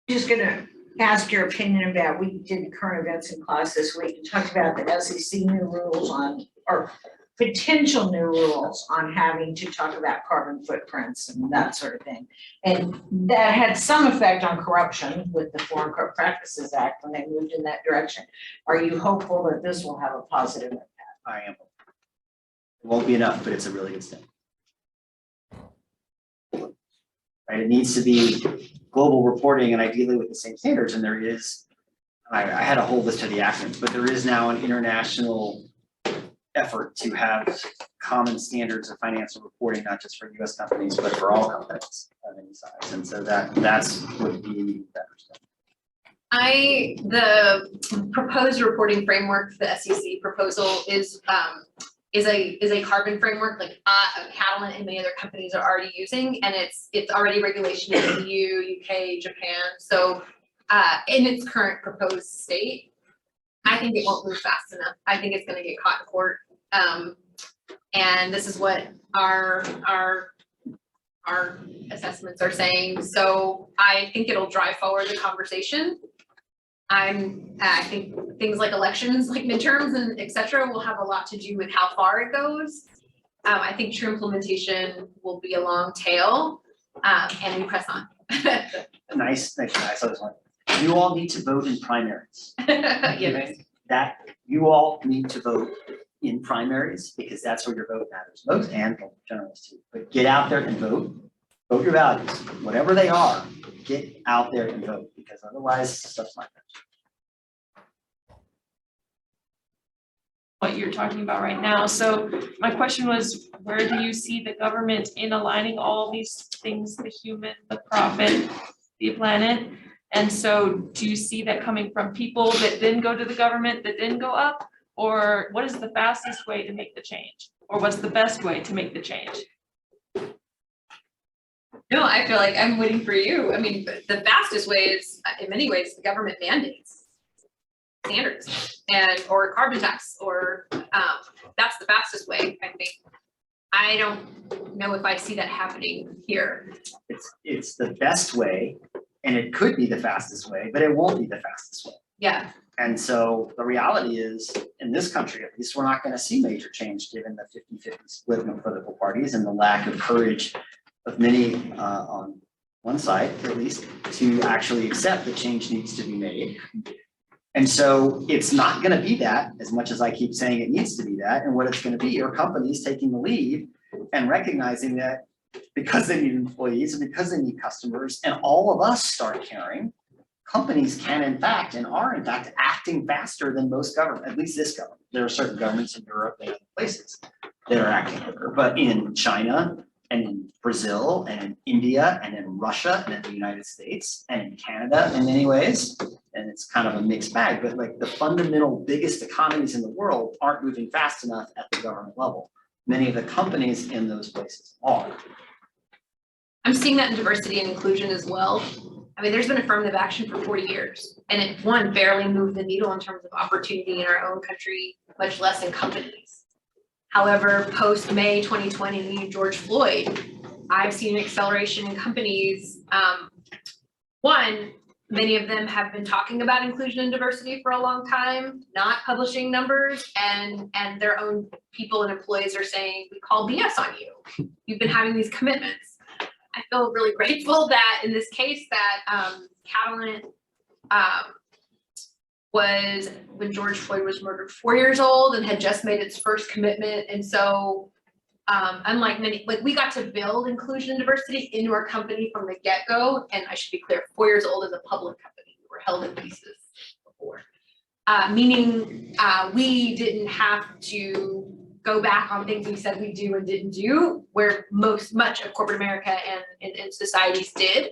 Just gonna ask your opinion about, we did current events in class this week and talked about the SEC new rules on, or potential new rules on having to talk about carbon footprints and that sort of thing. And that had some effect on corruption with the Foreign Corrupt Practices Act when they moved in that direction. Are you hopeful that this will have a positive impact? I am. It won't be enough, but it's a really good step. Right, it needs to be global reporting and ideally with the same standards, and there is, I had to hold this to the acronyms, but there is now an international effort to have common standards of financial reporting, not just for US companies, but for all companies of any size. And so that's would be better stuff. The proposed reporting framework, the SEC proposal is a carbon framework like Catalent and many other companies are already using, and it's already regulation in the EU, UK, Japan. So in its current proposed state, I think it won't move fast enough. I think it's going to get caught in court. And this is what our assessments are saying. So I think it'll drive forward the conversation. I think things like elections, like midterms and et cetera, will have a lot to do with how far it goes. I think true implementation will be a long tail, and we press on. Nice. I saw this one. You all need to vote in primaries. Yeah. That you all need to vote in primaries because that's where your vote matters most, and generalists too. But get out there and vote. Vote your values, whatever they are. Get out there and vote because otherwise stuff's not good. What you're talking about right now. So my question was, where do you see the government in aligning all these things, the human, the profit, the planet? And so do you see that coming from people that didn't go to the government, that didn't go up? Or what is the fastest way to make the change? Or what's the best way to make the change? No, I feel like I'm waiting for you. I mean, the fastest way is, in many ways, the government mandates standards or carbon tax, or that's the fastest way, I think. I don't know if I see that happening here. It's the best way, and it could be the fastest way, but it won't be the fastest way. Yeah. And so the reality is, in this country at least, we're not going to see major change given the 50-50 split in the political parties and the lack of courage of many on one side, at least, to actually accept that change needs to be made. And so it's not gonna be that, as much as I keep saying it needs to be that, and what it's gonna be are companies taking the lead and recognizing that because they need employees and because they need customers, and all of us start caring, companies can in fact, and are in fact acting faster than most government, at least this government. There are certain governments in Europe and other places that are acting quicker, but in China and in Brazil and in India and in Russia and in the United States and in Canada in many ways, and it's kind of a mixed bag, but like the fundamental biggest economies in the world aren't moving fast enough at the government level. Many of the companies in those places are. I'm seeing that in diversity and inclusion as well. I mean, there's been affirmative action for 40 years, and it barely moved the needle in terms of opportunity in our own country, much less in companies. However, post-May 2020, George Floyd, I've seen an acceleration in companies. One, many of them have been talking about inclusion and diversity for a long time, not publishing numbers, and their own people and employees are saying, we call BS on you. You've been having these commitments. I feel really grateful that in this case that Catalent was, when George Floyd was murdered, 4 years old and had just made its first commitment. And so unlike many, like we got to build inclusion and diversity into our company from the get-go. And I should be clear, 4 years old as a public company, we were held in pieces before. Meaning we didn't have to go back on things we said we do and didn't do, where much of corporate America and societies did.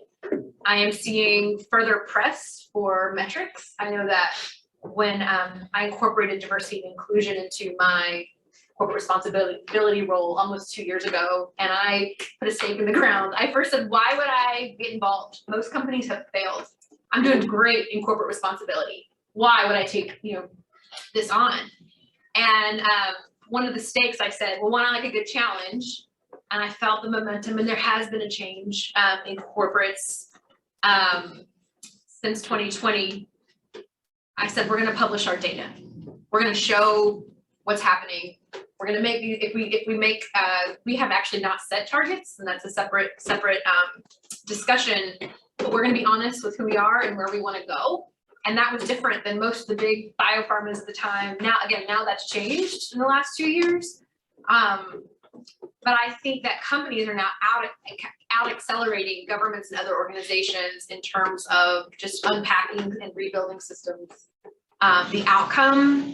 I am seeing further press for metrics. I know that when I incorporated diversity and inclusion into my corporate responsibility role almost 2 years ago, and I put a stake in the ground, I first said, why would I get involved? Most companies have failed. I'm doing great in corporate responsibility. Why would I take this on? And one of the stakes I said, well, why not like a good challenge? And I felt the momentum, and there has been a change in corporates since 2020. I said, we're gonna publish our data. We're gonna show what's happening. We're gonna make these, if we make, we have actually not set targets, and that's a separate discussion, but we're gonna be honest with who we are and where we wanna go. And that was different than most of the big biopharmas at the time. Now, again, now that's changed in the last 2 years. But I think that companies are now out accelerating governments and other organizations in terms of just unpacking and rebuilding systems. The outcome,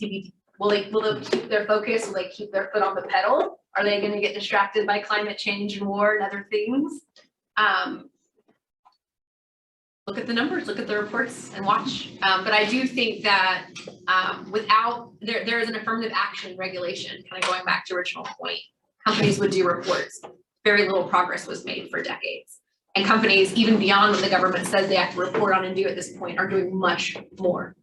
TBD. Will they keep their focus? Will they keep their foot on the pedal? Are they going to get distracted by climate change and war and other things? Look at the numbers, look at the reports and watch. But I do think that without, there is an affirmative action regulation, kind of going back to original point, companies would do reports. Very little progress was made for decades. And companies, even beyond what the government says they have to report on and do at this point, are doing much more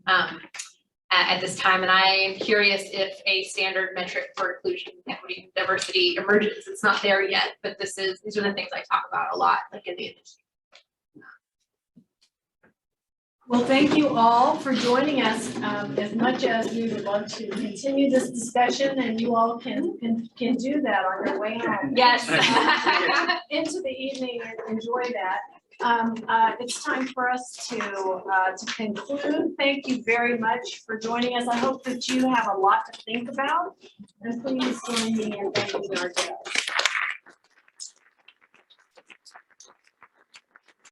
at this time. And I am curious if a standard metric for inclusion, equity, and diversity emerges. It's not there yet, but these are the things I talk about a lot, like in the industry. Well, thank you all for joining us. As much as we would love to continue this discussion, and you all can do that on your way home. Yes. Into the evening and enjoy that. It's time for us to conclude. Thank you very much for joining us. I hope that you have a lot to think about, and please join me in thanking our guests.